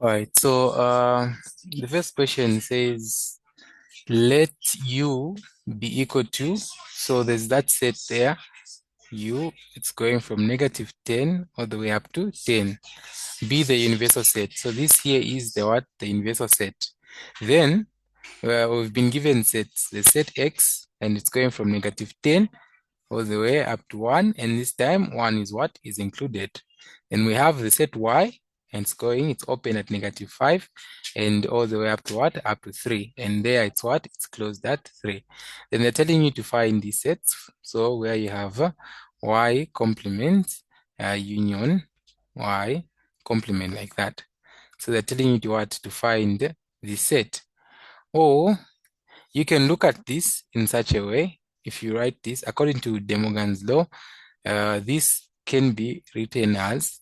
All right. So the first question says, let U be equal to, so there's that set there. U, it's going from -10 all the way up to 10. Be the universal set. So this here is the what? The universal set. Then we've been given sets, the set X, and it's going from -10 all the way up to 1, and this time 1 is what is included. And we have the set Y, and it's open at -5, and all the way up to what? Up to 3. And there it's what? It's closed at 3. Then they're telling you to find these sets. So where you have Y complement, union, Y complement, like that. So they're telling you to what? To find the set. Or you can look at this in such a way. If you write this according to De Morgan's law, this can be written as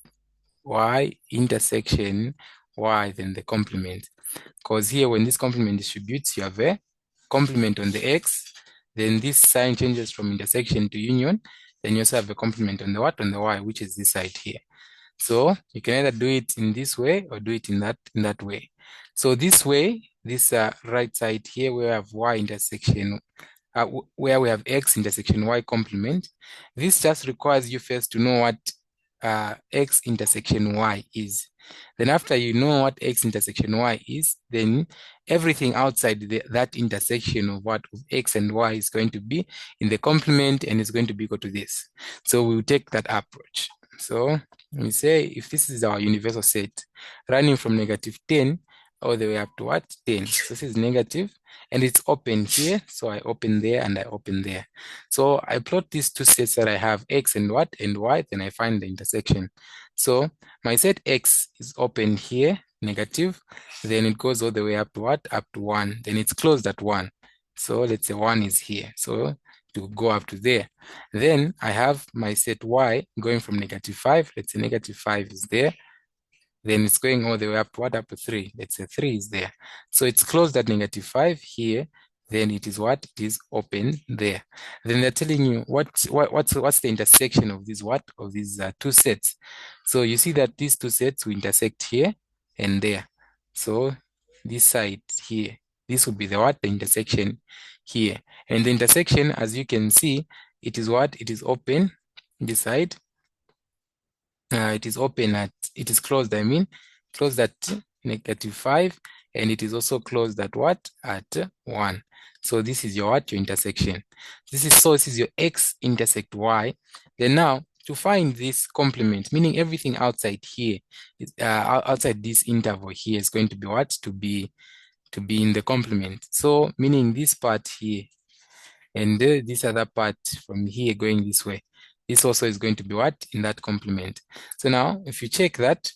Y intersection Y, then the complement. Because here, when this complement distributes, you have a complement on the X, then this sign changes from intersection to union, then you also have a complement on the what? On the Y, which is this side here. So you can either do it in this way or do it in that way. So this way, this right side here, where we have Y intersection, where we have X intersection Y complement, this just requires you first to know what X intersection Y is. Then after you know what X intersection Y is, then everything outside that intersection of what of X and Y is going to be in the complement, and is going to be equal to this. So we'll take that approach. So we say if this is our universal set running from -10 all the way up to what? 10. So this is negative, and it's open here. So I open there and I open there. So I plot these two sets that I have, X and what? And Y, then I find the intersection. So my set X is open here, negative, then it goes all the way up to what? Up to 1. Then it's closed at 1. So let's say 1 is here. So to go up to there. Then I have my set Y going from -5. Let's say -5 is there. Then it's going all the way up to what? Up to 3. Let's say 3 is there. So it's closed at -5 here. Then it is what? It is open there. Then they're telling you what's the intersection of these what? Of these two sets. So you see that these two sets will intersect here and there. So this side here, this would be the what? The intersection here. And the intersection, as you can see, it is what? It is open this side. It is closed, closed at -5, and it is also closed at what? At 1. So this is your what? Your intersection. This is your X intersect Y. Then now, to find this complement, meaning everything outside here, outside this interval here is going to be what? To be in the complement. So meaning this part here, and this other part from here going this way. This also is going to be what? In that complement. So now, if you check that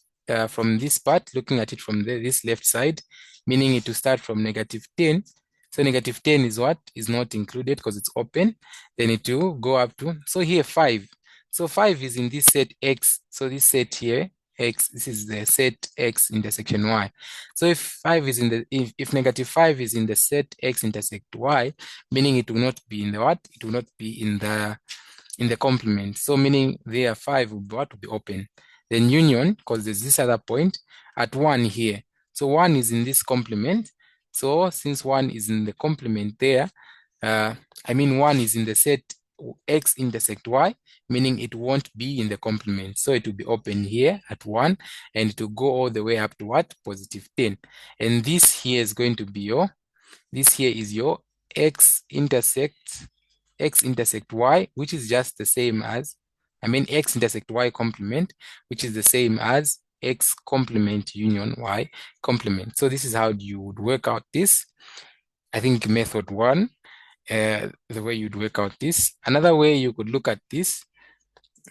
from this part, looking at it from this left side, meaning it to start from -10. So -10 is what? Is not included because it's open. Then it will go up to, so here 5. So 5 is in this set X. So this set here, X, this is the set X intersection Y. So if 5 is in the, if -5 is in the set X intersect Y, meaning it will not be in the what? It will not be in the complement. So meaning there 5 will be what? Will be open. Then union, because there's this other point at 1 here. So 1 is in this complement. So since 1 is in the complement there, 1 is in the set X intersect Y, meaning it won't be in the complement. So it will be open here at 1, and it will go all the way up to what? +10. And this here is going to be your, this here is your X intersect Y, which is just the same as, X intersect Y complement, which is the same as X complement union Y complement. So this is how you would work out this. I think method 1, the way you'd work out this. Another way you could look at this,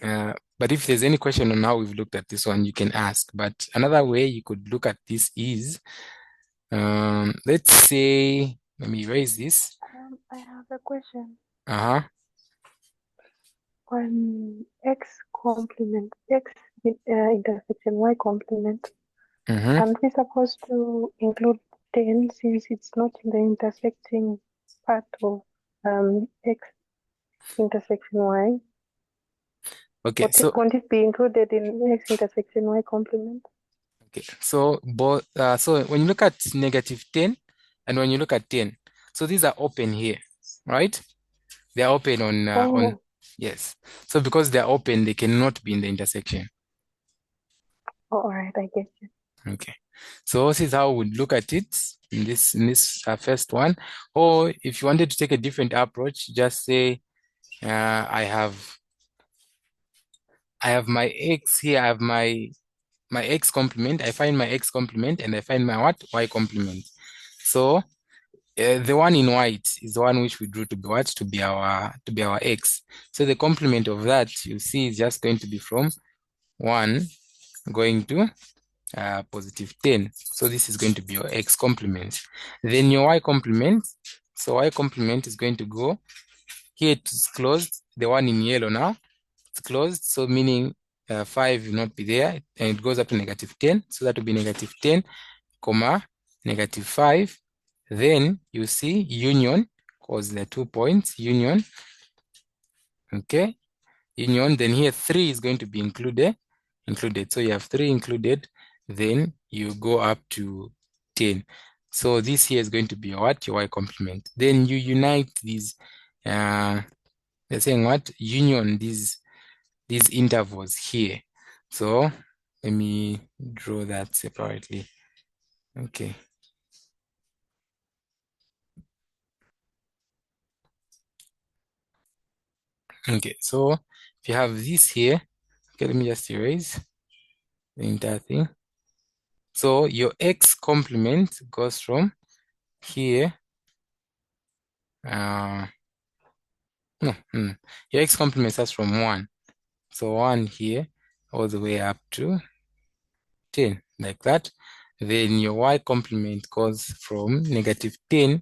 but if there's any question on how we've looked at this one, you can ask. But another way you could look at this is, let's say, let me erase this. I have a question. Uh-huh. When X intersection Y complement, aren't we supposed to include 10 since it's not in the intersecting part of X intersection Y? Okay, so won't it be included in X intersection Y complement? Okay, so both so when you look at -10 and when you look at 10, so these are open here, right? They are open on yes. So because they are open, they cannot be in the intersection. Oh, all right, I get you. Okay, so this is how we would look at it in this first one. Or if you wanted to take a different approach, just say I have my x here. I have my x complement. I find my x complement and I find my what? Y complement. So the one in white is the one which we drew to be what? To be our x. So the complement of that you see is just going to be from 1 going to +10. So this is going to be your x complement. Then your y complement. So y complement is going to go here. It's closed. The one in yellow now, it's closed. So meaning 5 will not be there, and it goes up to -10. So that will be -10, comma, -5. Then you see union, because there are 2 points, union. Okay, union. Then here 3 is going to be included. So you have 3 included. Then you go up to 10. So this here is going to be what? Your y complement. Then you unite these. They're saying what? Union these intervals here. So let me draw that separately. Okay. Okay, so if you have this here, okay, let me just erase the entire thing. So your x complement goes from here. No, your x complement starts from 1. So 1 here all the way up to 10, like that. Then your y complement goes from -10,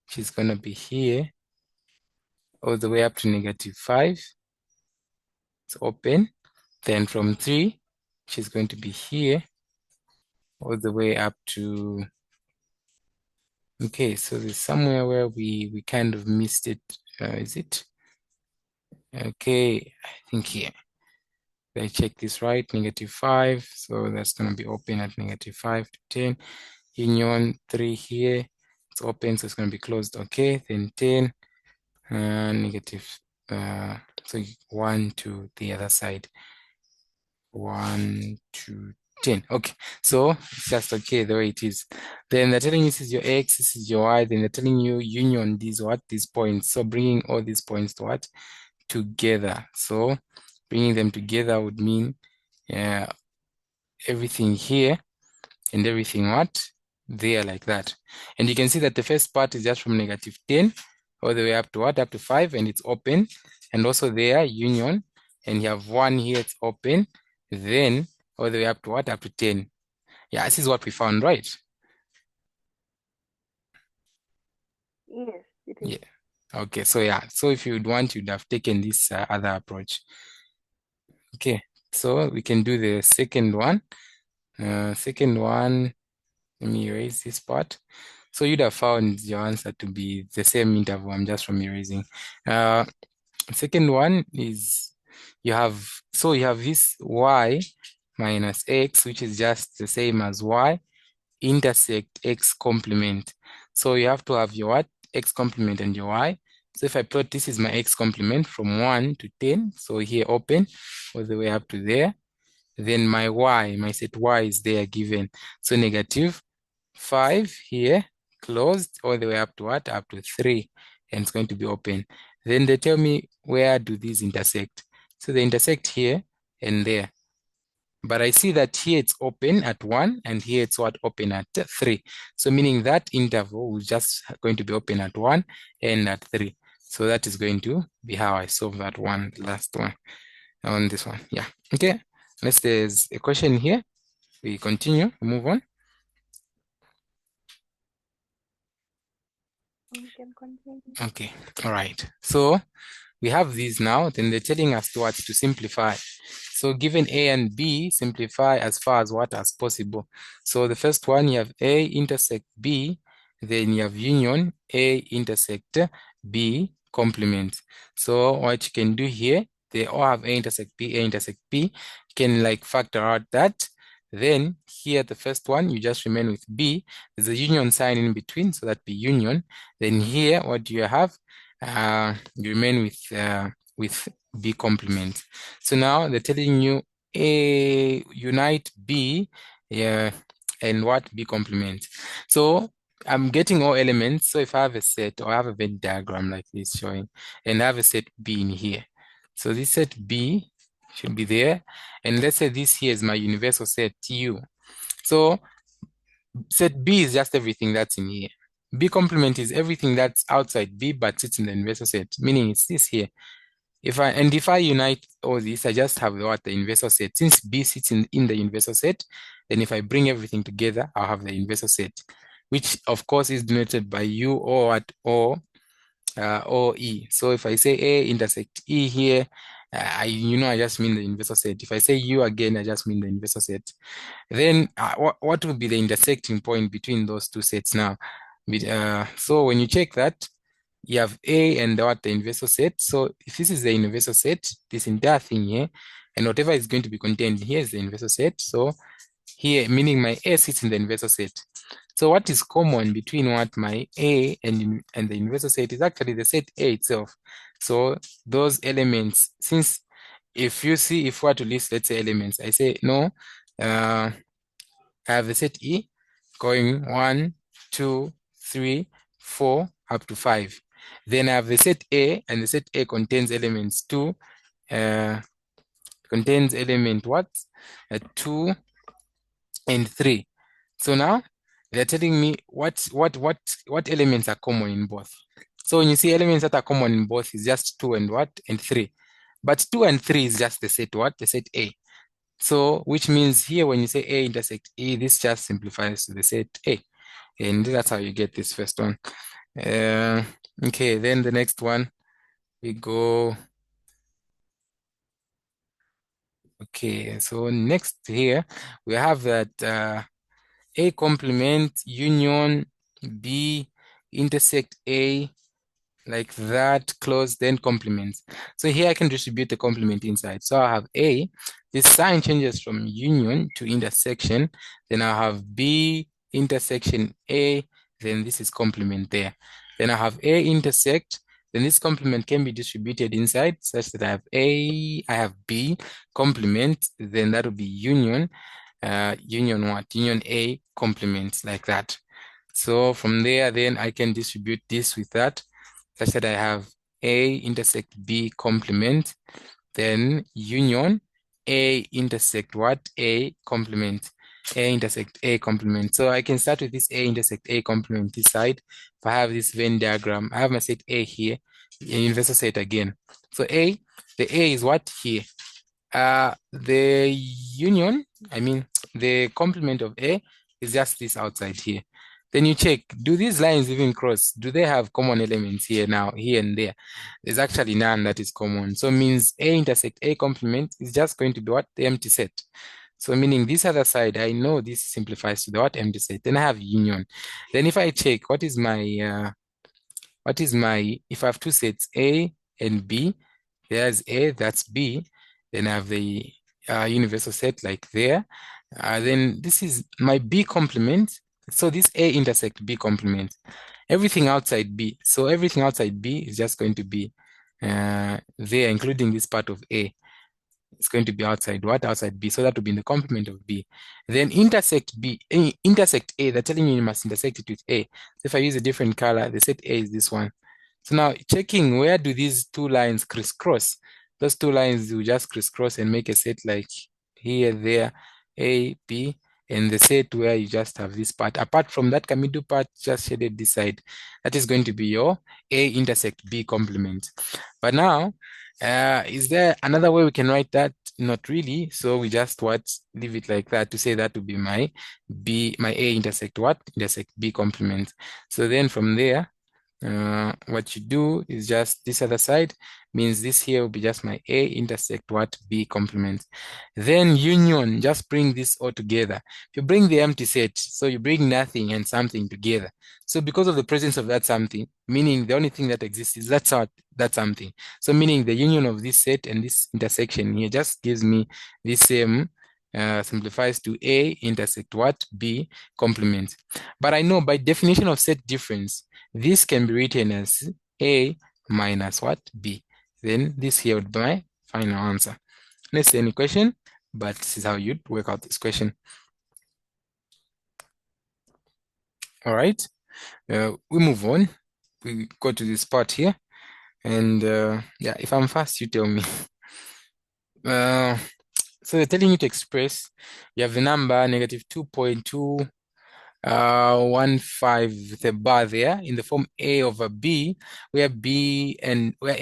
which is going to be here, all the way up to -5. It's open. Then from 3, which is going to be here, all the way up to, okay, so there's somewhere where we kind of missed it. Is it? Okay, I think here. I check this right, -5. So that's going to be open at -5 to 10. Union 3 here, it's open, so it's going to be closed. Okay, then 10, negative, so 1 to the other side. 1 to 10. Okay, so it's just okay the way it is. Then they're telling you this is your x, this is your y. Then they're telling you union these what? These points. So bringing all these points to what? Together. So bringing them together would mean everything here and everything what? There, like that. And you can see that the first part is just from -10 all the way up to what? Up to 5, and it's open. And also there, union. And you have 1 here, it's open. Then all the way up to what? Up to 10. Yeah, this is what we found, right? Yes, it is. Yeah. Okay, so yeah. So if you'd want, you'd have taken this other approach. Okay, so we can do the second one. Second one, let me erase this part. So you'd have found your answer to be the same interval. I'm just from erasing. Second one is you have this y minus x, which is just the same as y intersect x complement. So you have to have your what? X complement and your y. So if I plot, this is my x complement from 1 to 10. So here open all the way up to there. Then my y, my set y is there given. So -5 here, closed all the way up to what? Up to 3. And it's going to be open. Then they tell me, where do these intersect? So they intersect here and there. But I see that here it's open at 1 and here it's what? Open at 3. So meaning that interval is just going to be open at 1 and at 3. So that is going to be how I solve that one, last one on this one. Yeah. Okay. Unless there's a question here, we continue, move on. We can continue. Okay. All right. So we have these now, then they're telling us what to simplify. So given A and B, simplify as far as what as possible. So the first one, you have A intersect B, then you have union A intersect B complement. So what you can do here, they all have A intersect B, you can like factor out that. Then here, the first one, you just remain with B. There's a union sign in between, so that be union. Then here, what do you have? You remain with B complement. So now they're telling you A unite B, yeah, and what B complement. So I'm getting all elements. So if I have a set, or I have a Venn diagram like this showing, and I have a set B in here. So this set B should be there. And let's say this here is my universal set U. So set B is just everything that's in here. B complement is everything that's outside B but sits in the universal set, meaning it's this here. If I unite all this, I just have the universal set. Since B sits in the universal set, then if I bring everything together, I'll have the universal set, which of course is denoted by U or what or E. So if I say A intersect E here, I just mean the universal set. If I say U again, I just mean the universal set. Then what would be the intersecting point between those two sets now? So when you check that, you have A and the universal set. So if this is the universal set, this entire thing here, and whatever is going to be contained here is the universal set. So here, meaning my A sits in the universal set. So what is common between what my A and the universal set is actually the set A itself. So those elements, since if you see, if we were to list, let's say elements, I say no, I have the set E going 1, 2, 3, 4, up to 5. Then I have the set A, and the set A contains elements 2, contains element what? 2 and 3. So now they're telling me what elements are common in both. So when you see elements that are common in both, is just 2 and what? And 3. But 2 and 3 is just the set what? The set A. So which means here when you say A intersect E, this just simplifies to the set A. And that's how you get this first one. Okay, then the next one, we go. Okay, so next here, we have that A complement union B intersect A, like that, close, then complements. So here I can distribute the complement inside. So I have A, this sign changes from union to intersection. Then I have B intersection A, then this is complement there. Then I have A intersect, then this complement can be distributed inside such that I have A, I have B complement, then that will be union. Union what? Union A complements like that. So from there, then I can distribute this with that, such that I have A intersect B complement, then union A intersect what? A complement. A intersect A complement. So I can start with this A intersect A complement this side. If I have this Venn diagram, I have my set A here, universal set again. So A, the A is what? Here. The union, the complement of A is just this outside here. Then you check, do these lines even cross? Do they have common elements here now, here and there? There's actually none that is common. So means A intersect A complement is just going to be what? The empty set. So meaning this other side, I know this simplifies to the what? Empty set. Then I have union. Then if I check, what is my, if I have two sets, A and B, there's A, that's B. Then I have the universal set like there. Then this is my B complement. So this A intersect B complement. Everything outside B. So everything outside B is just going to be there, including this part of A. It's going to be outside what? Outside B. So that would be in the complement of B. Then intersect B, intersect A. They're telling you must intersect it with A. So if I use a different color, the set A is this one. So now checking where do these two lines crisscross? Those two lines will just crisscross and make a set like here, there, A, B, and the set where you just have this part. Apart from that middle part, just shaded this side. That is going to be your A intersect B complement. But now, is there another way we can write that? Not really. So we just leave it like that to say that would be my B, my A intersect what? Intersect B complement. So then from there, what you do is just this other side means this here will be just my A intersect what? B complement. Then union, just bring this all together. If you bring the empty set, so you bring nothing and something together. So because of the presence of that something, meaning the only thing that exists is that something. So meaning the union of this set and this intersection here just gives me this same simplifies to A intersect what? B complement. But I know by definition of set difference, this can be written as A minus what? B. Then this here would be my final answer. Let's say any question, but this is how you'd work out this question. All right, we move on. We go to this part here. And yeah, if I'm fast, you tell me. So they're telling you to express, you have the number negative 2.215 with a bar there in the form A over B, where A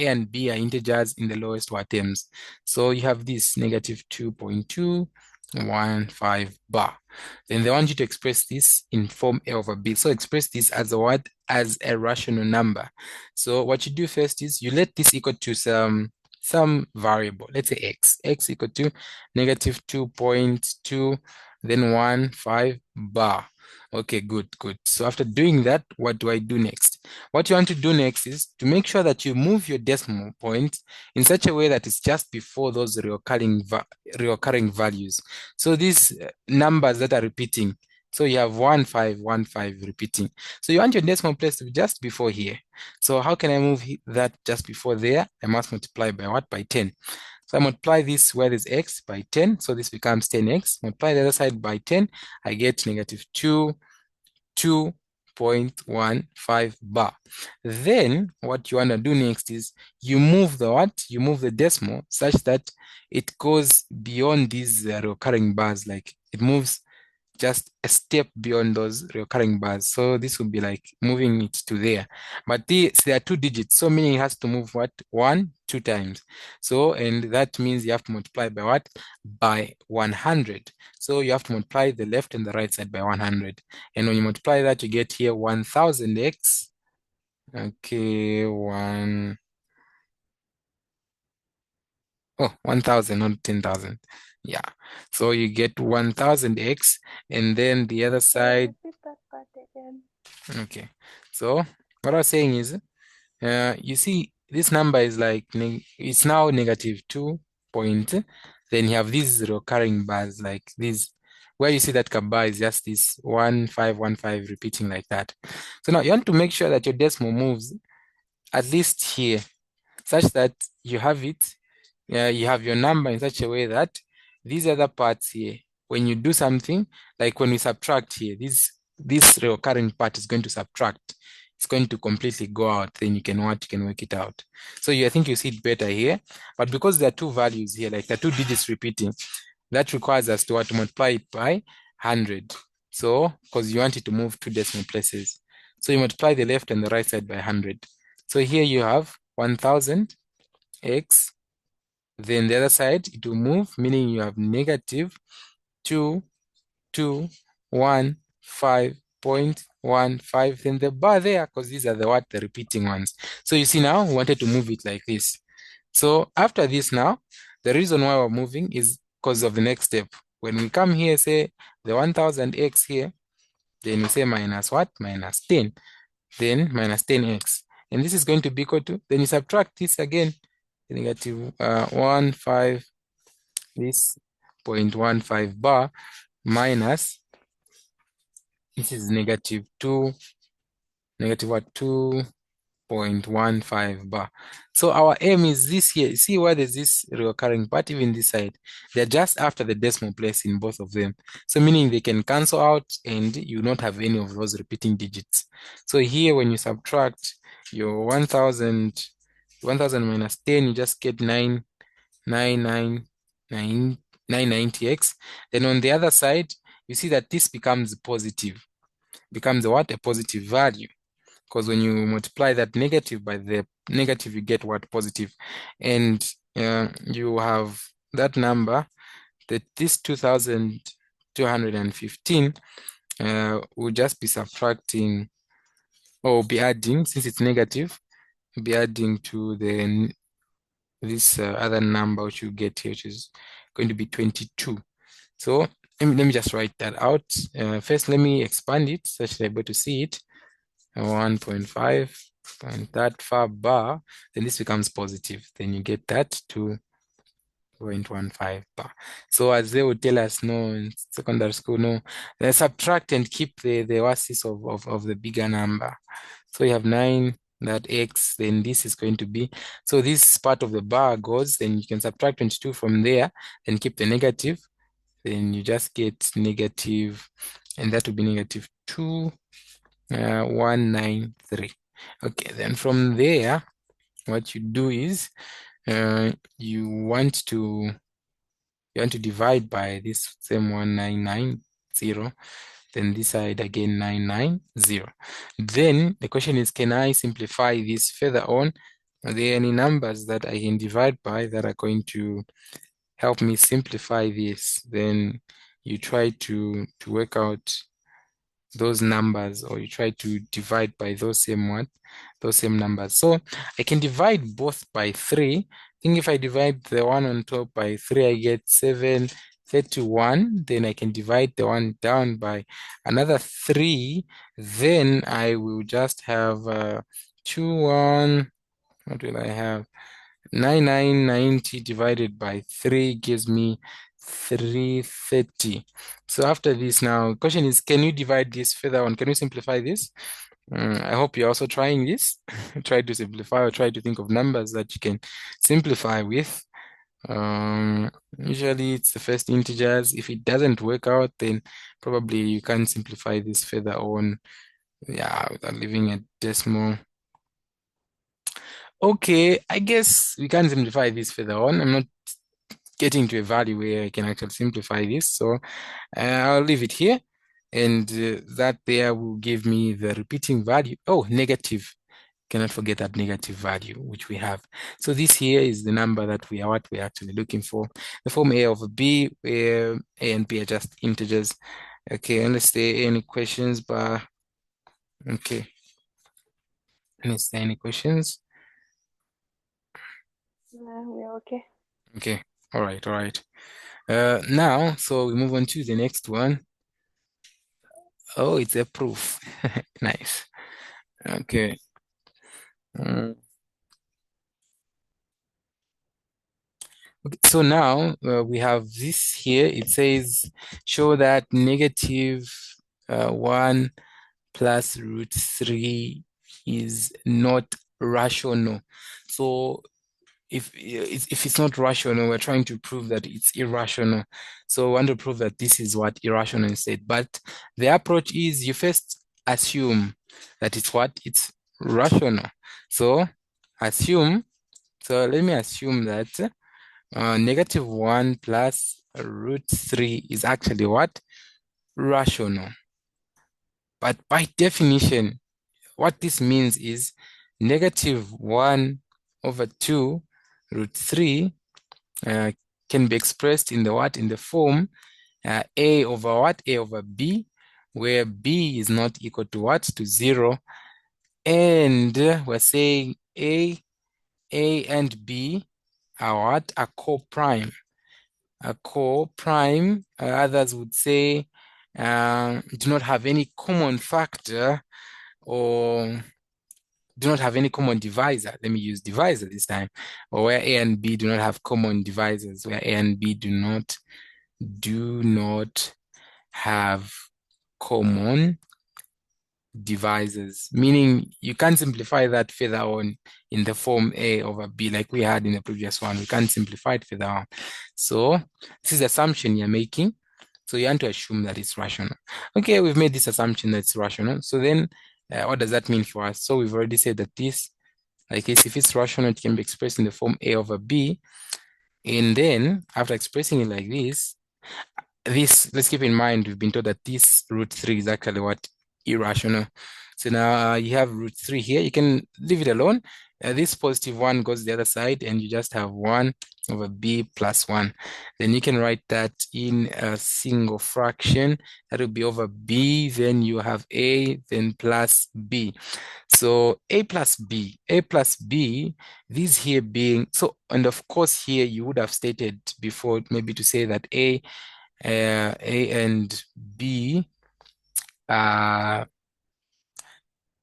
and B are integers in the lowest order terms. So you have this negative 2.215 bar. Then they want you to express this in form A over B. So express this as a what? As a rational number. So what you do first is you let this equal to some variable. Let's say x equal to negative 2.2, then 15 bar. Okay, good. So after doing that, what do I do next? What you want to do next is to make sure that you move your decimal point in such a way that it's just before those recurring values. So these numbers that are repeating, so you have 1515 repeating. So you want your decimal place to be just before here. So how can I move that just before there? I must multiply by what? By 10. So I multiply this where there's x by 10. So this becomes 10x. Multiply the other side by 10. I get negative 2.15 bar. Then what you want to do next is you move the what? You move the decimal such that it goes beyond these recurring bars. Like it moves just a step beyond those recurring bars. So this would be like moving it to there. But there are 2 digits, so meaning it has to move what? 1, 2 times. So, and that means you have to multiply by what? By 100. So you have to multiply the left and the right side by 100. And when you multiply that, you get here 1000x. Okay, 1000, not 10,000. Yeah. So you get 1000x, and then the other side. Repeat that part again. Okay. So what I was saying is, you see, this number is like, it's now negative 2 point. Then you have these recurring bars like this, where you see that bar is just this 1515 repeating like that. So now you want to make sure that your decimal moves at least here, such that you have it, you have your number in such a way that these other parts here, when you do something, like when we subtract here, this recurring part is going to subtract. It's going to completely go out. Then you can work it out. So I think you see it better here. But because there are 2 values here, like there are 2 digits repeating, that requires us to multiply it by 100. So because you want it to move 2 decimal places. So you multiply the left and the right side by 100. So here you have 1000 x. Then the other side, it will move, meaning you have negative 2.215.15. Then the bar there, because these are the repeating ones. So you see now, we wanted to move it like this. So after this now, the reason why we're moving is because of the next step. When we come here, say the 1000x here, then we say minus what? Minus 10. Then minus 10x. And this is going to be equal to, then you subtract this again, negative 15, this 0.15 bar minus, this is negative 2.15 bar. So our aim is this here. See where there's this recurring part, even this side. They're just after the decimal place in both of them. So meaning they can cancel out and you not have any of those repeating digits. So here when you subtract your 1000 minus 10, you just get 990x. Then on the other side, you see that this becomes positive. Becomes what? A positive value. Because when you multiply that negative by the negative, you get what? Positive. And you have that number, that this 2215 will just be subtracting, or be adding, since it's negative, be adding to this other number which you get here, which is going to be 22. So let me just write that out. First, let me expand it such that you're able to see it. 1.5 and that far bar, then this becomes positive. Then you get that to 0.15 bar. So as they would tell us, no, in secondary school, no, they subtract and keep the oasis of the bigger number. So you have 9, that x, then this is going to be, so this part of the bar goes, then you can subtract 22 from there, and keep the negative, then you just get negative, and that will be negative 2,193. Okay, then from there, what you do is you want to divide by this same 1990, then this side again 990. Then the question is, can I simplify this further on? Are there any numbers that I can divide by that are going to help me simplify this? Then you try to work out those numbers, or you try to divide by those same numbers. So I can divide both by 3. I think if I divide the one on top by 3, I get 731. Then I can divide the one down by another 3. Then I will just have 1. What will I have? 9990 divided by 3 gives me 330. So after this now, question is, can you divide this further on? Can you simplify this? I hope you're also trying this. Try to simplify, or try to think of numbers that you can simplify with. Usually it's the first integers. If it doesn't work out, then probably you can simplify this further on, yeah, without leaving a decimal. Okay, I guess we can simplify this further on. I'm not getting to a value where I can actually simplify this, so I'll leave it here, and that there will give me the repeating value. Oh, negative. Cannot forget that negative value which we have. So this here is the number that we're actually looking for. The form A over B, where A and B are just integers. Okay, unless there are any questions, but okay. Unless there are any questions. We're okay. Okay, all right. Now, so we move on to the next one. Oh, it's a proof. Nice. Okay. Okay, so now we have this here. It says, show that negative 1 plus root 3 is not rational. So if it's not rational, we're trying to prove that it's irrational. So we want to prove that this is what irrational is said. But the approach is, you first assume that it's what? It's rational. So let me assume that negative 1 plus root 3 is actually what? Rational. But by definition, what this means is negative 1 over 2 root 3 can be expressed in the what? In the form A over what? A over B, where B is not equal to what? To 0. And we're saying A and B are what? A co-prime. A co-prime, others would say, do not have any common factor, or do not have any common divisor. Let me use divisor this time. Or where A and B do not have common divisors, where A and B do not have common divisors, meaning you can't simplify that further on in the form A over B like we had in the previous one. We can't simplify it further on. So this is the assumption you're making. So you want to assume that it's rational. Okay, we've made this assumption that it's rational. So then what does that mean for us? So we've already said that this, like this, if it's rational, it can be expressed in the form A over B. And then after expressing it like this, let's keep in mind, we've been told that this root 3 is actually what? Irrational. So now you have root 3 here. You can leave it alone. This positive 1 goes the other side, and you just have 1 over B plus 1. Then you can write that in a single fraction. That will be over B. Then you have A, then plus B. So A plus B, these here being, so, and of course here you would have stated before, maybe to say that A and B,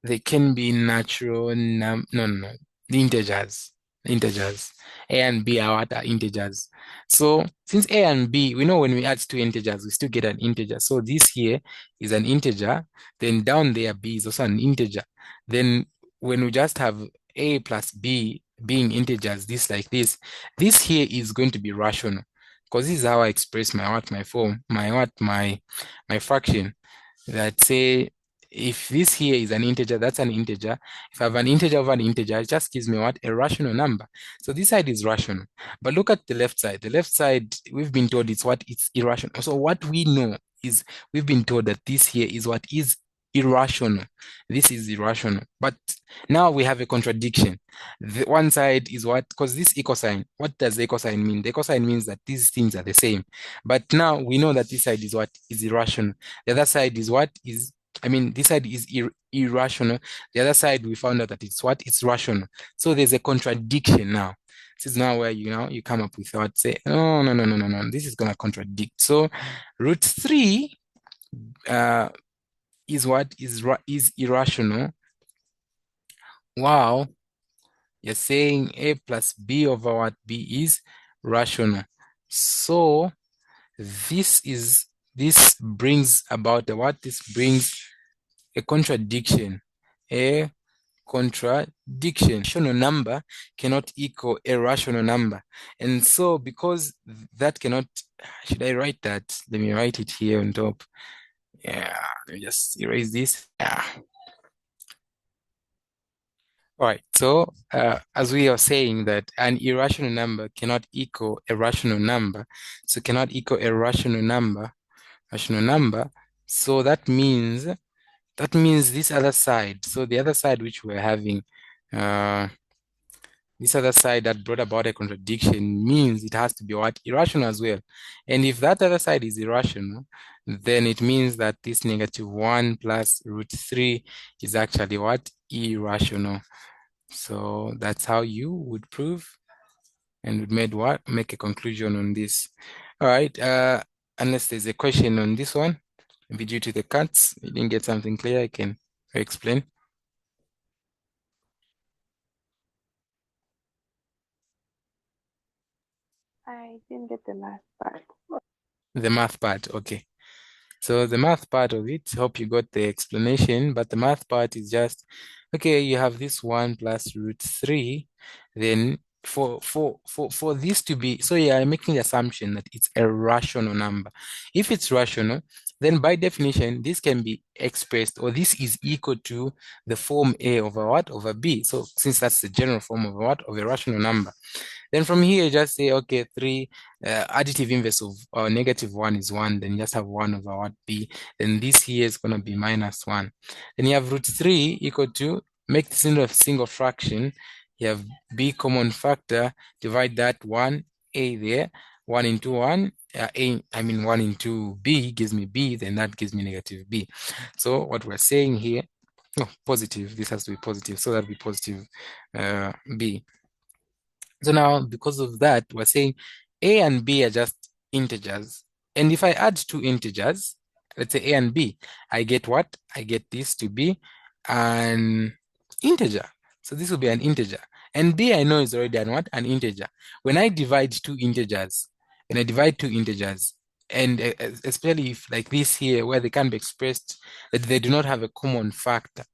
they can be natural, the integers. integers. A and B are what? Are integers. So since A and B, we know when we add two integers, we still get an integer. So this here is an integer. Then down there, B is also an integer. Then when we just have A plus B being integers, this like this here is going to be rational. Because this is how I express my form, my fraction. That say if this here is an integer, that's an integer. If I have an integer over an integer, it just gives me what? A rational number. So this side is rational. But look at the left side. The left side, we've been told it's what? It's irrational. So what we know is we've been told that this here is what is irrational. This is irrational. But now we have a contradiction. The one side is what? Because this equal sign, what does the equal sign mean? The equal sign means that these things are the same. But now we know that this side is what? Is irrational. The other side is what? This side is irrational. The other side, we found out that it's what? It's rational. So there's a contradiction now. This is now where you come up with what? Say, no. This is gonna contradict. So root 3 is what? Is irrational. Wow. You're saying A plus B over what? B is rational. So this brings about what? This brings a contradiction. A contradiction. Rational number cannot equal a rational number. And so because that cannot, should I write that? Let me write it here on top. Yeah, let me just erase this. Yeah. All right, so as we are saying that an irrational number cannot equal a rational number, so cannot equal a rational number. So that means this other side. So the other side which we're having, this other side that brought about a contradiction means it has to be what? Irrational as well. And if that other side is irrational, then it means that this -1 plus root 3 is actually what? Irrational. So that's how you would prove and would make a conclusion on this. All right, unless there's a question on this one, maybe due to the cuts, you didn't get something clear, I can explain. I didn't get the last part. The math part, okay. So the math part of it, hope you got the explanation, but the math part is just, okay, you have this 1 plus root 3, then for this to be, so you are making the assumption that it's a rational number. If it's rational, then by definition, this can be expressed, or this is equal to the form A over what? Over B. So since that's the general form of what? Of a rational number. Then from here, just say, okay, 3, additive inverse of -1 is 1. Then you just have 1 over what? B. Then this here is going to be -1. Then you have root 3 equal to, make this into a single fraction. You have B common factor, divide that 1, A there, 1 into 1, 1 into B gives me B, then that gives me -B. So what we're saying here, positive, this has to be positive, so that'll be positive B. So now, because of that, we're saying A and B are just integers. And if I add two integers, let's say A and B, I get what? I get this to be an integer. So this will be an integer. And B I know is already an integer. When I divide two integers, and especially if like this here, where they can be expressed, that they do not have a common factor,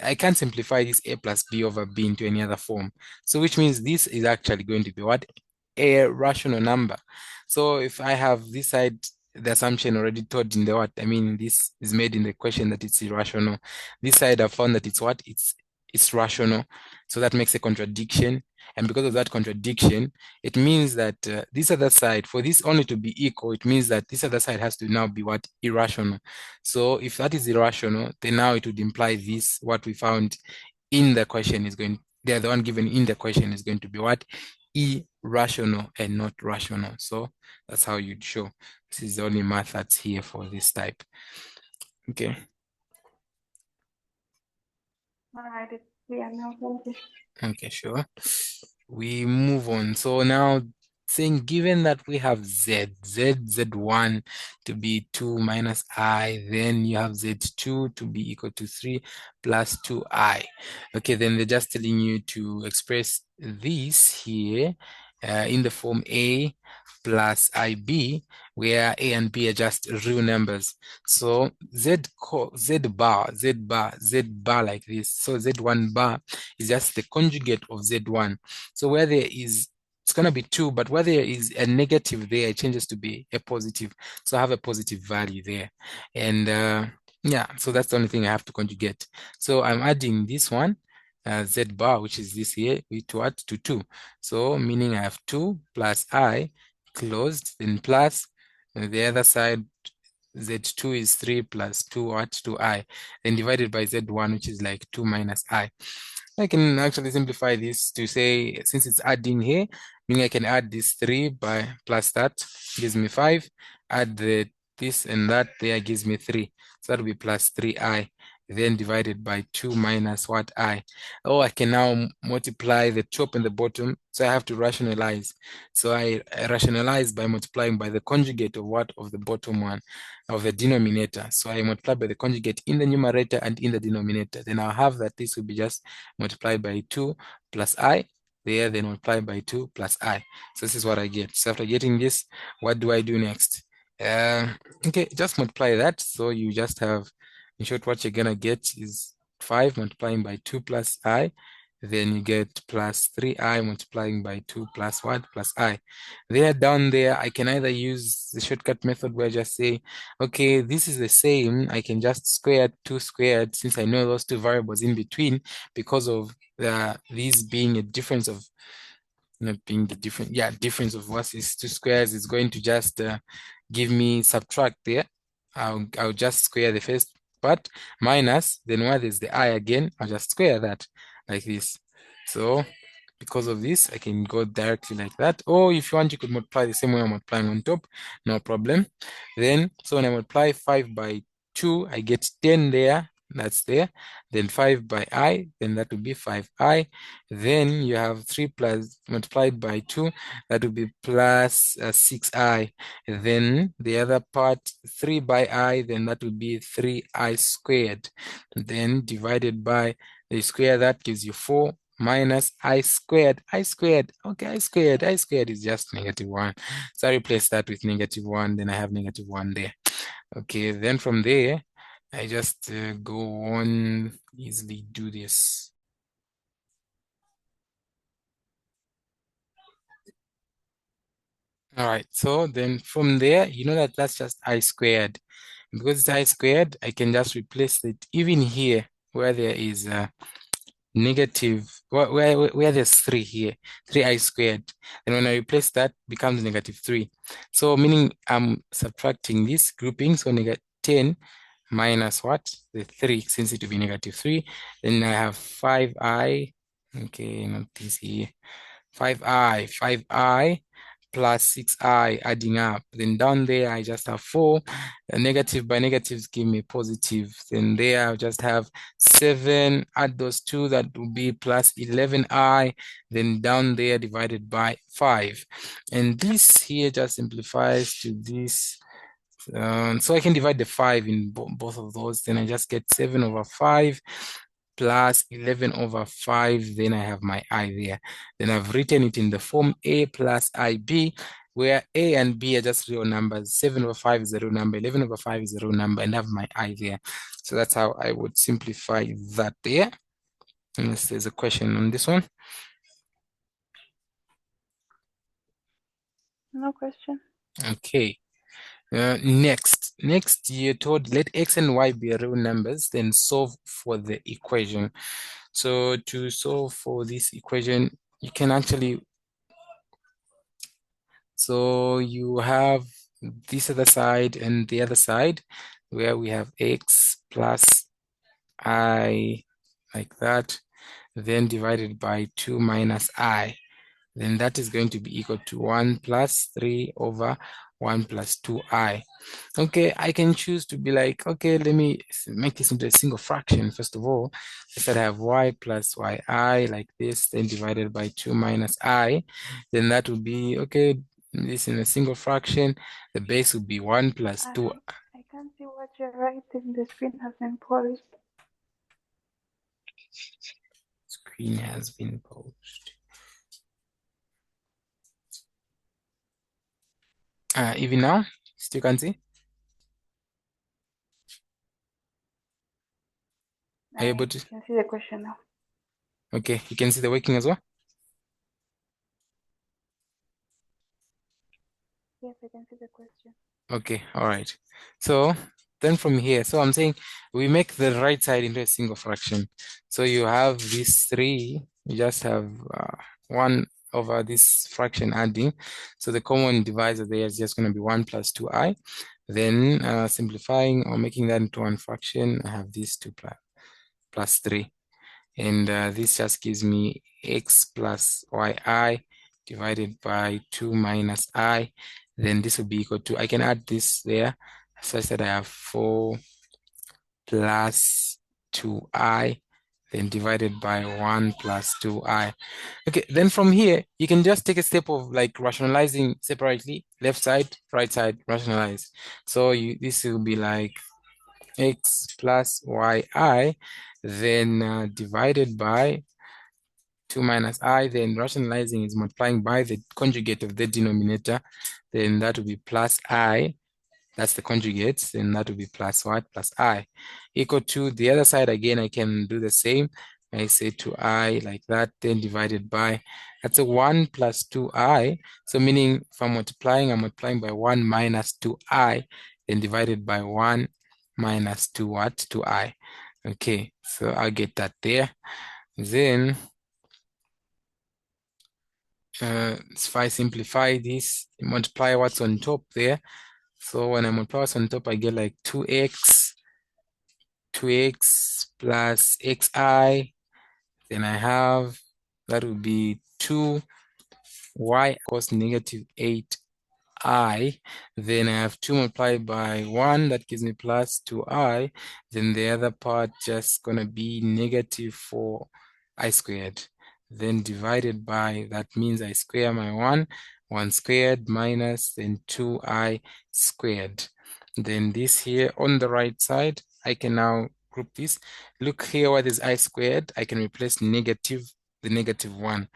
I can't simplify this A plus B over B into any other form. So which means this is actually going to be what? A rational number. So if I have this side, the assumption already told in the what? This is made in the question that it's irrational. This side I found that it's what? It's rational. So that makes a contradiction. And because of that contradiction, it means that this other side, for this only to be equal, it means that this other side has to now be what? Irrational. So if that is irrational, then now it would imply this, what we found in the question is going, the one given in the question is going to be what? Irrational and not rational. So that's how you'd show. This is the only math that's here for this type. Okay. All right, we are now. Okay, sure. We move on. So now saying given that we have z1 to be 2 minus I, then you have z2 to be equal to 3 plus 2I. Okay, then they're just telling you to express this here in the form A plus IB, where A and B are just real numbers. So Z bar like this. So Z1 bar is just the conjugate of Z1. So where there is, it's going to be 2, but where there is a negative there, it changes to be a positive. So I have a positive value there. And yeah, so that's the only thing I have to conjugate. So I'm adding this one, Z bar, which is this here, to what? To 2. So meaning I have 2 plus I closed, then plus the other side, Z2 is 3 plus 2 what? 2I, then divided by Z1, which is like 2 minus I. I can actually simplify this to say, since it's adding here, meaning I can add this 3 by plus that, gives me 5, add this and that there gives me 3. So that will be plus 3I, then divided by 2 minus what? I. Oh, I can now multiply the top and the bottom, so I have to rationalize. So I rationalize by multiplying by the conjugate of what? Of the bottom one, of the denominator. So I multiply by the conjugate in the numerator and in the denominator. Then I'll have that this will be just multiplied by 2 plus I, there, then multiply by 2 plus I. So this is what I get. So after getting this, what do I do next? Okay, just multiply that. So you just have, in short, what you're gonna get is 5 multiplying by 2 plus I, then you get plus 3I multiplying by 2 plus what? Plus I. There, down there, I can either use the shortcut method where I just say, okay, this is the same. I can just square 2 squared since I know those two variables in between because of these being a difference of, not being the different, yeah, difference of what is 2 squares is going to just give me subtract there. I'll just square the first part minus, then where there's the I again, I'll just square that like this. So because of this, I can go directly like that. Or if you want, you could multiply the same way I'm multiplying on top, no problem. Then, so when I multiply 5 by 2, I get 10 there, that's there. Then 5 by I, then that will be 5I. Then you have 3 plus multiplied by 2, that will be plus 6I. Then the other part, 3 by I, then that will be 3I squared. Then divided by the square, that gives you 4 minus I squared. Okay, I squared is just -1. So I replace that with -1, then I have -1 there. Okay, then from there, I just go on, easily do this. All right, so then from there, you know that that's just I squared. Because it's I squared, I can just replace it even here where there is negative, where there's 3 here, 3I squared. And when I replace that, becomes -3. So meaning I'm subtracting this grouping, so -10 minus what? The 3, since it will be -3. Then I have 5I, okay, not this here, 5I plus 6I adding up. Then down there, I just have 4. Negative by negatives give me positive. Then there, I'll just have 7. Add those 2, that will be plus 11I. Then down there, divided by 5. And this here just simplifies to this. So I can divide the 5 in both of those. Then I just get 7 over 5 plus 11 over 5, then I have my I there. Then I've written it in the form A plus IB, where A and B are just real numbers. 7 over 5 is a real number, 11 over 5 is a real number, and I have my I there. So that's how I would simplify that there. Unless there's a question on this one. No question. Okay. Next, you're told let X and Y be real numbers, then solve for the equation. So to solve for this equation, you can actually, so you have this other side and the other side where we have X plus I like that, then divided by 2 minus I. Then that is going to be equal to 1 plus 3 over 1 plus 2i. Okay, I can choose to be like, okay, let me make this into a single fraction. First of all, I said I have y plus yi like this, then divided by 2 minus I. Then that would be, okay, this in a single fraction, the base would be 1 plus 2. I can't see what you're writing. The screen has been paused. Screen has been paused. Even now, still can see? Are you able to? I can see the question now. Okay, you can see the working as well? Yes, I can see the question. Okay, all right. So then from here, so I'm saying we make the right side into a single fraction. So you have these 3, you just have 1 over this fraction adding. So the common divisor there is just going to be 1 plus 2i. Then simplifying or making that into one fraction, I have these 2 plus 3. And this just gives me x plus yi divided by 2 minus I. Then this will be equal to, I can add this there, such that I have 4 plus 2i, then divided by 1 plus 2i. Okay, then from here, you can just take a step of like rationalizing separately, left side, right side, rationalize. So this will be like x plus yi, then divided by 2 minus I, then rationalizing is multiplying by the conjugate of the denominator, then that will be plus I, that's the conjugate, then that will be plus what? Plus I. Equal to the other side again, I can do the same. I say 2i like that, then divided by, that's a 1 plus 2i. So meaning if I'm multiplying by 1 minus 2i, then divided by 1 minus 2 what? 2i. Okay, so I'll get that there. Then if I simplify this, multiply what's on top there. So when I multiply what's on top, I get like 2x plus xi. Then I have, that would be 2y equals negative 8i. Then I have 2 multiplied by 1, that gives me plus 2i. Then the other part just gonna be negative 4i squared. Then divided by, that means I square my 1 squared minus then 2i squared. Then this here on the right side, I can now group this. Look here, what is I squared? I can replace the negative 1.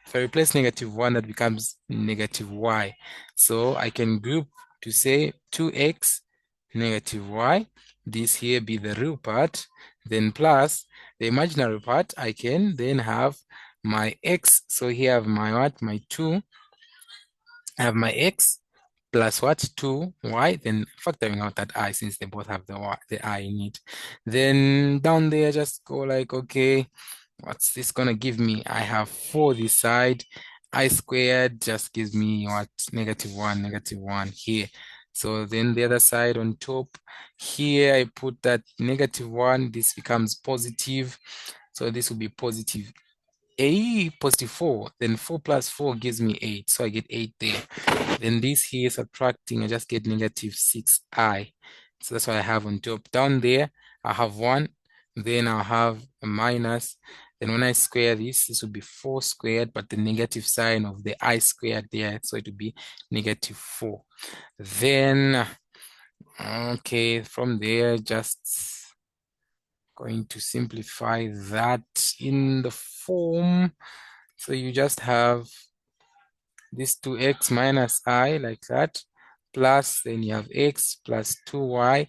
If I replace negative 1, that becomes negative y. So I can group to say 2x negative y. This here be the real part, then plus the imaginary part. I can then have my x. So here I have my what? My 2. I have my x plus what? 2y. Then factoring out that I, since they both have the I in it. Then down there, just go like, okay, what's this gonna give me? I have 4 this side. I squared just gives me what? Negative 1 here. So then the other side on top, here I put that negative 1, this becomes positive. So this will be positive 4. Then 4 plus 4 gives me 8. So I get 8 there. Then this here subtracting, I just get negative 6i. So that's what I have on top. Down there, I have 1. Then I'll have a minus. Then when I square this will be 4 squared, but the negative sign of the I squared there, so it will be negative 4. Then, okay, from there, just going to simplify that in the form. So you just have this 2x minus I like that, plus then you have x plus 2y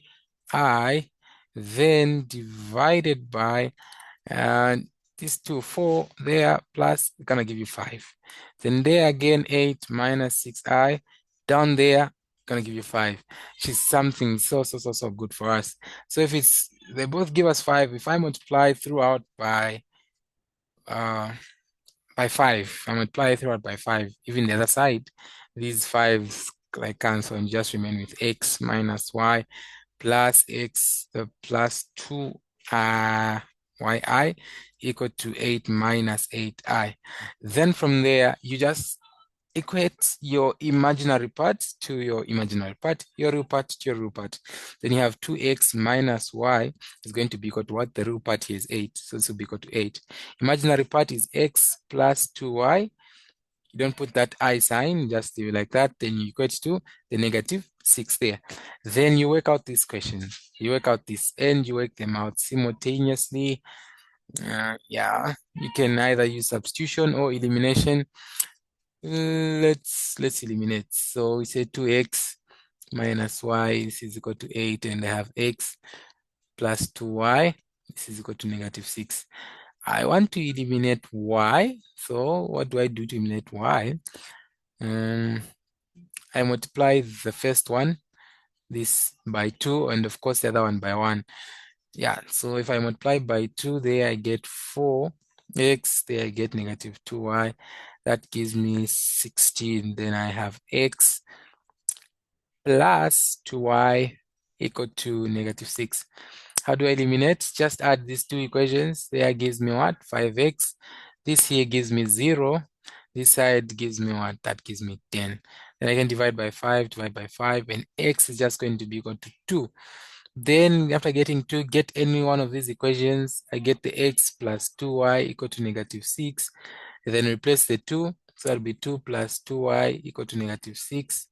I, then divided by this 2, 4 there, plus it's gonna give you 5. Then there again, 8 minus 6i, down there, gonna give you 5, which is something so good for us. So if they both give us 5, if I multiply throughout by 5, I multiply throughout by 5, even the other side, these 5s like cancel and just remain with x minus y plus x plus 2 yi equal to 8 minus 8i. Then from there, you just equate your imaginary part to your imaginary part, your real part to your real part. Then you have 2x minus y is going to be equal to what? The real part here is 8, so this will be equal to 8. Imaginary part is x plus 2y. You don't put that I sign, just leave it like that. Then you equate to the -6 there. Then you work out this question. You work out this and you work them out simultaneously. Yeah, you can either use substitution or elimination. Let's eliminate. So we say 2x minus y, this is equal to 8, and I have x plus 2y, this is equal to -6. I want to eliminate y, so what do I do to eliminate y? I multiply the first one, this by 2, and of course the other one by 1. Yeah, so if I multiply by 2 there, I get 4x, there I get -2y. That gives me 16. Then I have x plus 2y equal to -6. How do I eliminate? Just add these two equations. There gives me what? 5x. This here gives me 0. This side gives me what? That gives me 10. Then I can divide by 5, and x is just going to be equal to 2. Then after getting 2, get any one of these equations. I get the x plus 2y equal to -6. And then replace the 2. So that'll be 2 plus 2y equal to -6.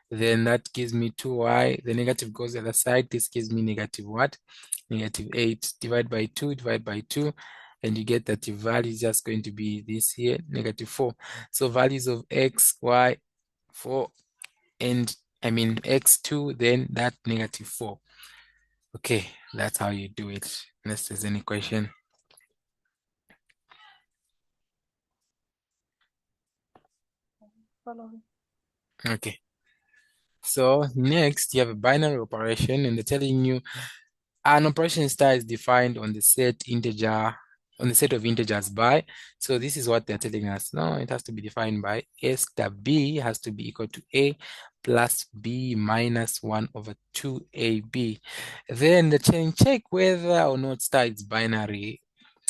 Then that gives me 2y. The negative goes the other side. This gives me negative what? -8. Divide by 2, divide by 2. And you get that the value is just going to be this here, -4. So values of x, y, 4, and I mean x2, then that -4. Okay, that's how you do it. Unless there's any question. Okay. So next you have a binary operation, and they're telling you an operation star is defined on the set of integers by. So this is what they're telling us. No, it has to be defined by a star b has to be equal to a plus b minus 1 over 2ab. Then the check whether or not star is binary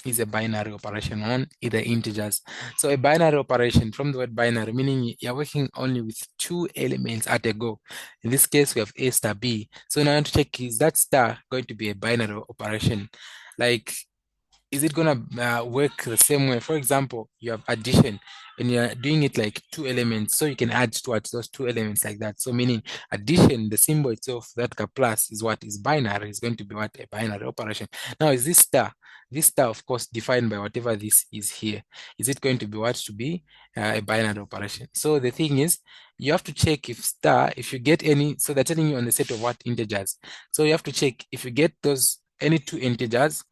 is a binary operation on either integers. So a binary operation, from the word binary, meaning you're working only with 2 elements at a go. In this case, we have A star B. So now I want to check, is that star going to be a binary operation? Like, is it gonna work the same way? For example, you have addition and you're doing it like 2 elements, so you can add towards those 2 elements like that. So meaning addition, the symbol itself, that plus is what is binary, is going to be what? A binary operation. Now is this star of course defined by whatever this is here. Is it going to be what? To be a binary operation? So the thing is, you have to check if star, if you get any, so they're telling you on the set of what? Integers. So you have to check if you get those any 2 integers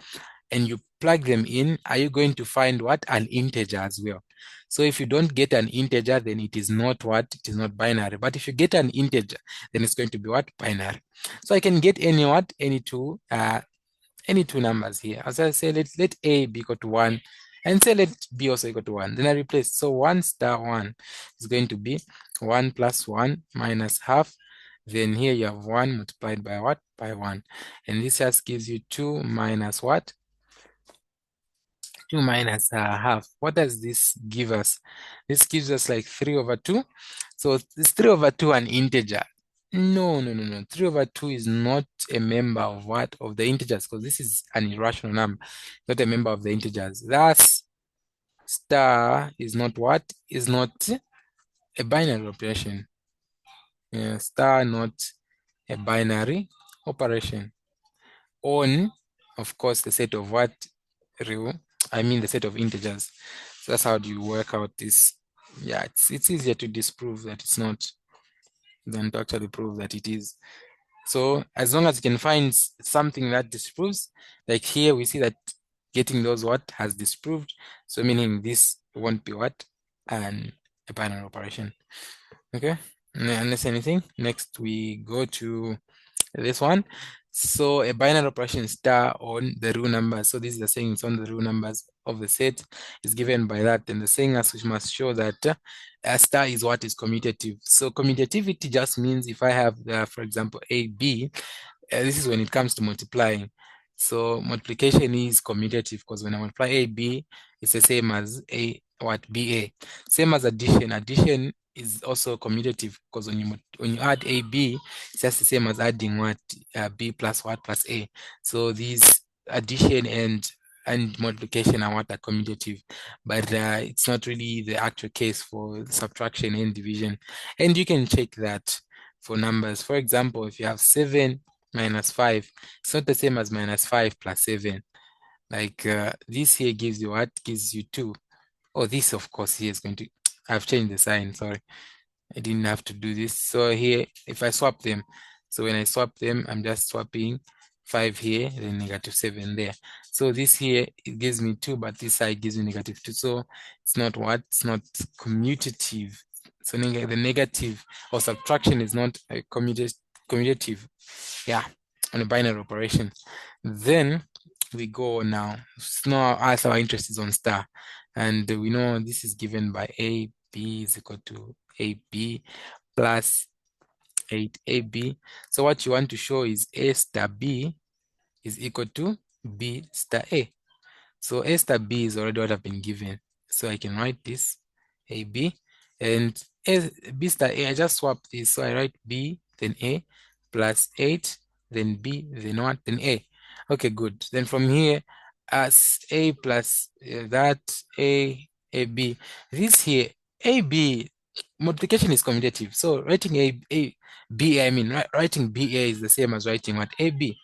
and you plug them in, are you going to find what? An integer as well. So if you don't get an integer, then it is not what? It is not binary. But if you get an integer, then it's going to be what? Binary. So I can get any what? Any two numbers here. As I say, let A be equal to 1, and say let B also equal to 1. Then I replace. So 1 star 1 is going to be 1 plus 1 minus half. Then here you have 1 multiplied by what? By 1. And this just gives you 2 minus what? 2 minus half. What does this give us? This gives us like 3 over 2. So is 3 over 2 an integer? No. 3 over 2 is not a member of what? Of the integers, because this is an irrational number, not a member of the integers. Thus, star is not what? Is not a binary operation. Star not a binary operation on, of course, the set of what? Real, I mean the set of integers. So that's how do you work out this. Yeah, it's easier to disprove that it's not than to actually prove that it is. So as long as you can find something that disproves, like here we see that getting those what has disproved. So meaning this won't be what? A binary operation. Okay, unless anything. Next we go to this one. So a binary operation star on the real numbers. So this is the saying it's on the real numbers of the set is given by that. And the saying as which must show that a star is what is commutative. So commutativity just means if I have, for example, AB, this is when it comes to multiplying. So multiplication is commutative because when I multiply AB, it's the same as A what BA. Same as addition. Addition is also commutative because when you add AB, it's just the same as adding what B plus what plus A. So these addition and multiplication are what are commutative, but it's not really the actual case for subtraction and division. And you can check that for numbers. For example, if you have 7 minus 5, it's not the same as minus 5 plus 7. Like this here gives you what? Gives you 2. Oh, this of course here is going to, I've changed the sign, sorry. I didn't have to do this. So here, if I swap them, so when I swap them, I'm just swapping 5 here, then negative 7 there. So this here, it gives me 2, but this side gives me negative 2. So it's not what? It's not commutative. So the negative or subtraction is not a commutative. Yeah, on a binary operation. Then we go now. Now our interest is on star. And we know this is given by AB is equal to AB plus 8AB. So what you want to show is A star B is equal to B star A. So A star B is already what I've been given. So I can write this AB and B star A, I just swap this. So I write B, then A plus 8, then B, then what, then A. Okay, good. Then from here, as A plus that A, B. This here, AB, multiplication is commutative. So writing writing BA is the same as writing what, AB.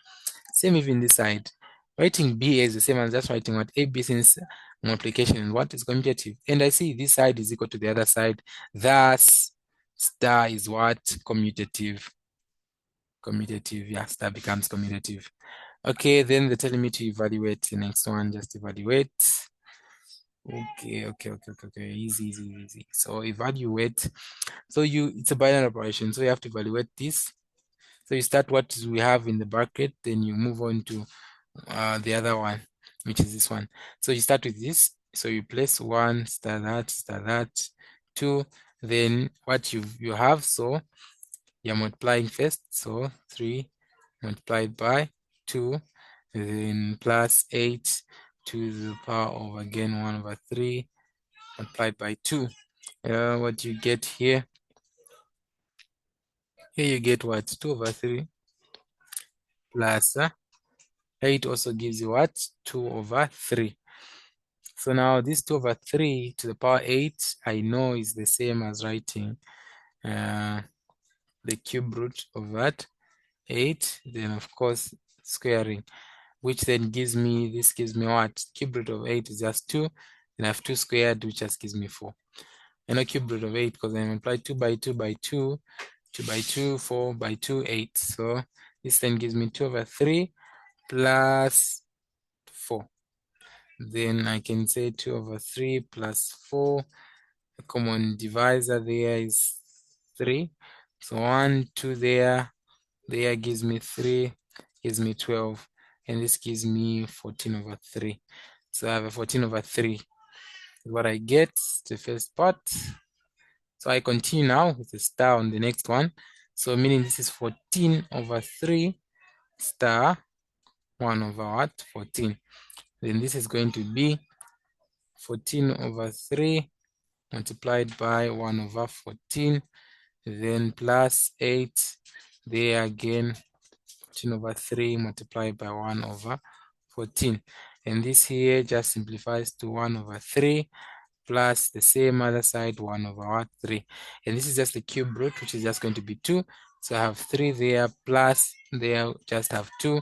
Same even this side. Writing BA is the same as just writing what, AB, since multiplication and what is commutative. And I see this side is equal to the other side. Thus, star is what? Commutative. Commutative, yeah, star becomes commutative. Okay, then they're telling me to evaluate the next one. Just evaluate. Okay. Easy. So evaluate. So it's a binary operation. So you have to evaluate this. So you start what we have in the bracket, then you move on to the other one, which is this one. So you start with this. So you place 1, star that, 2, then what you have. So you're multiplying first. So 3 multiplied by 2, then plus 8 to the power of again 1 over 3 multiplied by 2. What you get here? Here you get what? 2 over 3 plus 8 also gives you what? 2 over 3. So now this 2 over 3 to the power 8, I know is the same as writing the cube root of that 8, then of course squaring, which then gives me, this gives me what? Cube root of 8 is just 2, then I have 2 squared, which just gives me 4. I know cube root of 8 because I multiply 2 by 2 by 2, 2 by 2, 4 by 2, 8. So this then gives me 2 over 3 plus 4. Then I can say 2 over 3 plus 4. The common divisor there is 3. So 1, 2 there gives me 3, gives me 12. And this gives me 14 over 3. So I have a 14 over 3. What I get, the first part. So I continue now with the star on the next one. So meaning this is 14 over 3 star 1 over what? 14. Then this is going to be 14 over 3 multiplied by 1 over 14. Then plus 8. There again, 14 over 3 multiplied by 1 over 14. And this here just simplifies to 1 over 3 plus the same other side, 1 over what? 3. And this is just the cube root, which is just going to be 2. So I have 3 there plus there, just have 2.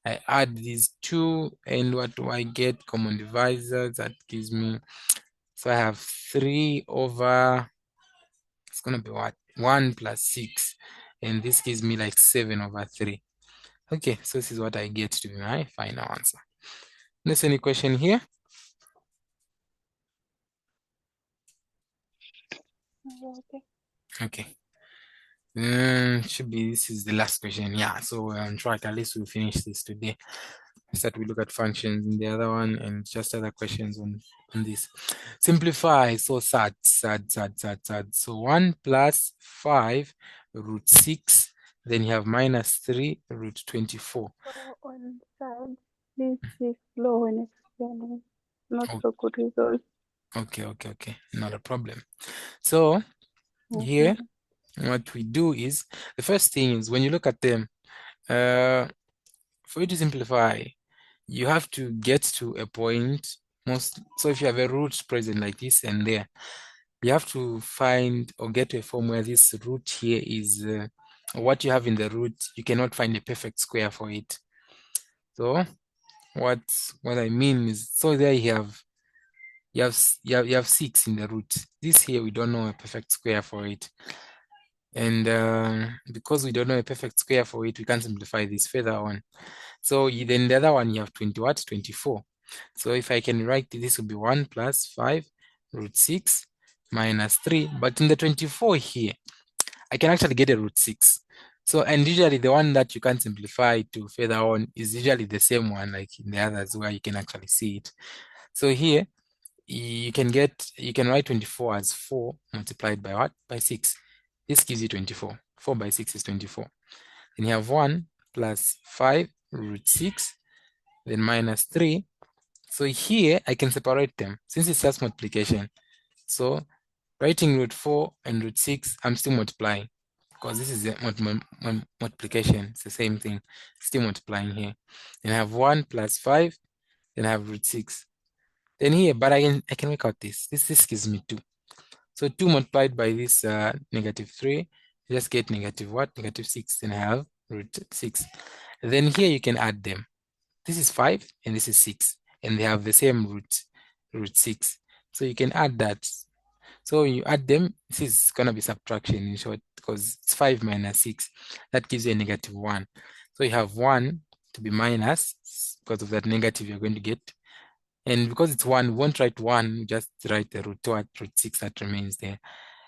I add these 2, and what do I get? Common divisor, that gives me, so I have 3 over, it's going to be what? 1 plus 6. And this gives me like 7 over 3. Okay, so this is what I get to be my final answer. There's any question here? Okay. Should be, this is the last question. Yeah, so we're on track. At least we'll finish this today. Start we look at functions in the other one and just other questions on this. Simplify. So sad. So 1 plus 5 root 6. Then you have minus 3 root 24. So on sad, this is slow when explaining. Not so good results. Okay. Not a problem. So here, what we do is, the first thing is when you look at them, for you to simplify, you have to get to a point so if you have a root present like this and there, you have to find or get to a form where this root here is what you have in the root, you cannot find a perfect square for it. So what I mean is, so there you have 6 in the root. This here we don't know a perfect square for it. And because we don't know a perfect square for it, we can simplify this further on. So then the other one, you have 24. So if I can write this will be 1 plus 5 root 6 minus 3. But in the 24 here, I can actually get a root 6. So, and usually the one that you can simplify to further on is usually the same one like in the others where you can actually see it. So here, you can write 24 as 4 multiplied by what? By 6. This gives you 24. 4 by 6 is 24. Then you have 1 plus 5 root 6, then minus 3. So here I can separate them since it's just multiplication. So writing root 4 and root 6, I'm still multiplying because this is a multiplication. It's the same thing. Still multiplying here. Then I have 1 plus 5, then I have root 6. Then here, but I can work out this. This gives me 2. So 2 multiplied by this negative 3, you just get negative what? Negative 6. Then I have root 6. Then here you can add them. This is 5 and this is 6. And they have the same root 6. So you can add that. So when you add them, this is going to be subtraction in short because it's 5 minus 6. That gives you a negative 1. So you have 1 to be minus because of that negative you're going to get. And because it's 1, we won't write 1, just write the root 6 that remains there.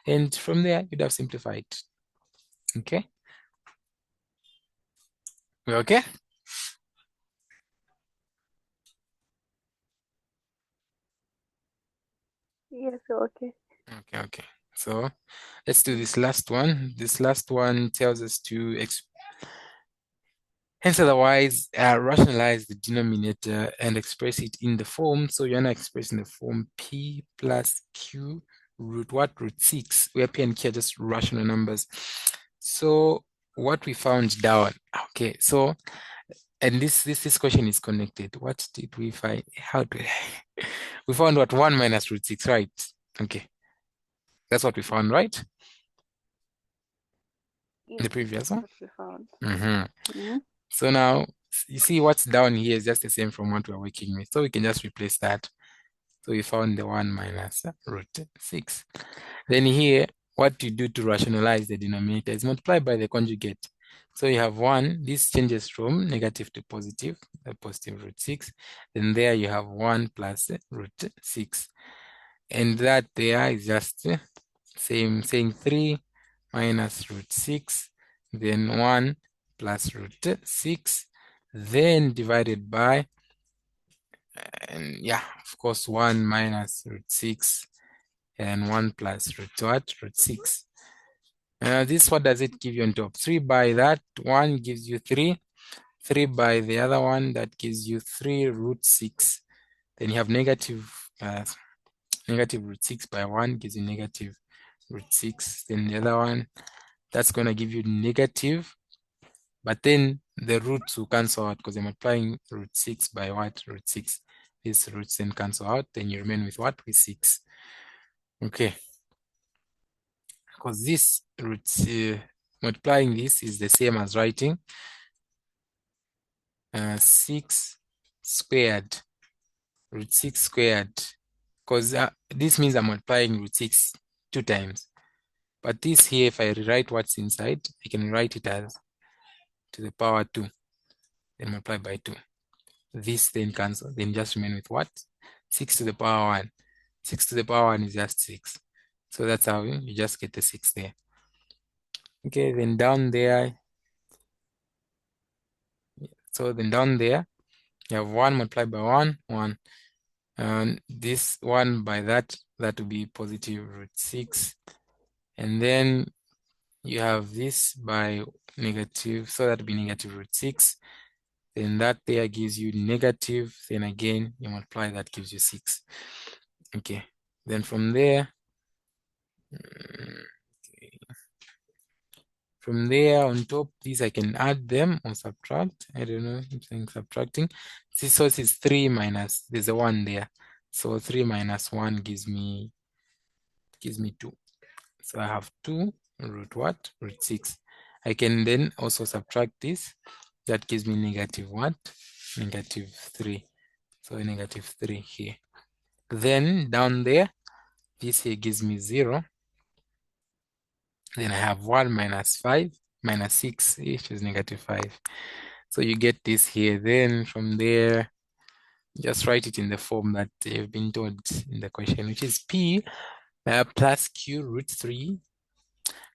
And from there, you'd have simplified. Okay? We okay? Yes, okay. Okay. So let's do this last one. This last one tells us to hence otherwise rationalize the denominator and express it in the form. So you're going to express in the form p plus q root 6, where p and q are just rational numbers. So what we found down, okay, so and this question is connected. What did we find? How do we found what? 1 minus root 6, right? Okay, that's what we found, right? Yes, The previous one. what we found. So now you see what's down here is just the same from what we're working with. So we can just replace that. So we found the 1 minus root 6. Then here, what you do to rationalize the denominator is multiply by the conjugate. So you have 1, this changes from negative to positive, the positive root 6. Then there you have 1 plus root 6. And that there is just same, saying 3 minus root 6, then 1 plus root 6, then divided by, and yeah, of course, 1 minus root 6, and 1 plus root 6. This, what does it give you on top? 3 by that, 1 gives you 3. 3 by the other one, that gives you 3 root 6. Then you have negative root 6 by 1 gives you negative root 6. Then the other one, that's going to give you negative. But then the roots will cancel out because I'm multiplying root 6 by what? Root 6. These roots then cancel out. Then you remain with what? With 6. Okay. Because this root, multiplying this is the same as writing 6 squared, root 6 squared. Because this means I'm multiplying root 6 2 times. But this here, if I rewrite what's inside, I can write it as to the power 2. Then multiply by 2. This then cancel. Then just remain with what? 6 to the power 1. 6 to the power 1 is just 6. So that's how you just get the 6 there. Okay, then down there. So then down there, you have 1 multiplied by 1, 1. And this 1 by that will be positive root 6. And then you have this by negative, so that will be negative root 6. Then that there gives you negative. Then again, you multiply, that gives you 6. Okay. Then from there, from there on top, these I can add them or subtract. I don't know, I'm saying subtracting. This source is 3 minus, there's a 1 there. So 3 minus 1 gives me 2. So I have 2 root what? Root 6. I can then also subtract this. That gives me negative what? Negative 3. So negative 3 here. Then down there, this here gives me 0. Then I have 1 minus 5 minus 6, which is negative 5. So you get this here. Then from there, just write it in the form that you've been told in the question, which is P plus Q root 3.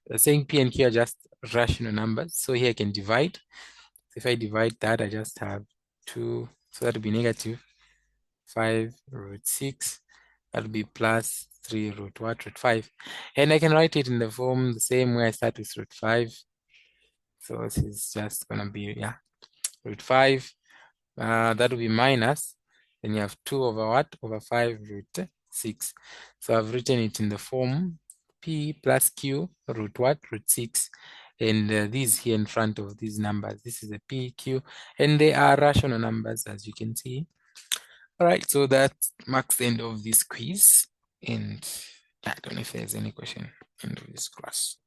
They're saying P and Q are just rational numbers. So here I can divide. If I divide that, I just have 2. So that would be negative 5 root 6. That would be plus 3 root what? Root 5. And I can write it in the form the same way I start with root 5. So this is just going to be, yeah, root 5. That will be minus. Then you have 2 over what? Over 5 root 6. So I've written it in the form P plus Q root what? Root 6. And these here in front of these numbers, this is a P, Q, and they are rational numbers, as you can see. All right, so that marks the end of this quiz. And I don't know if there's any question end of this class.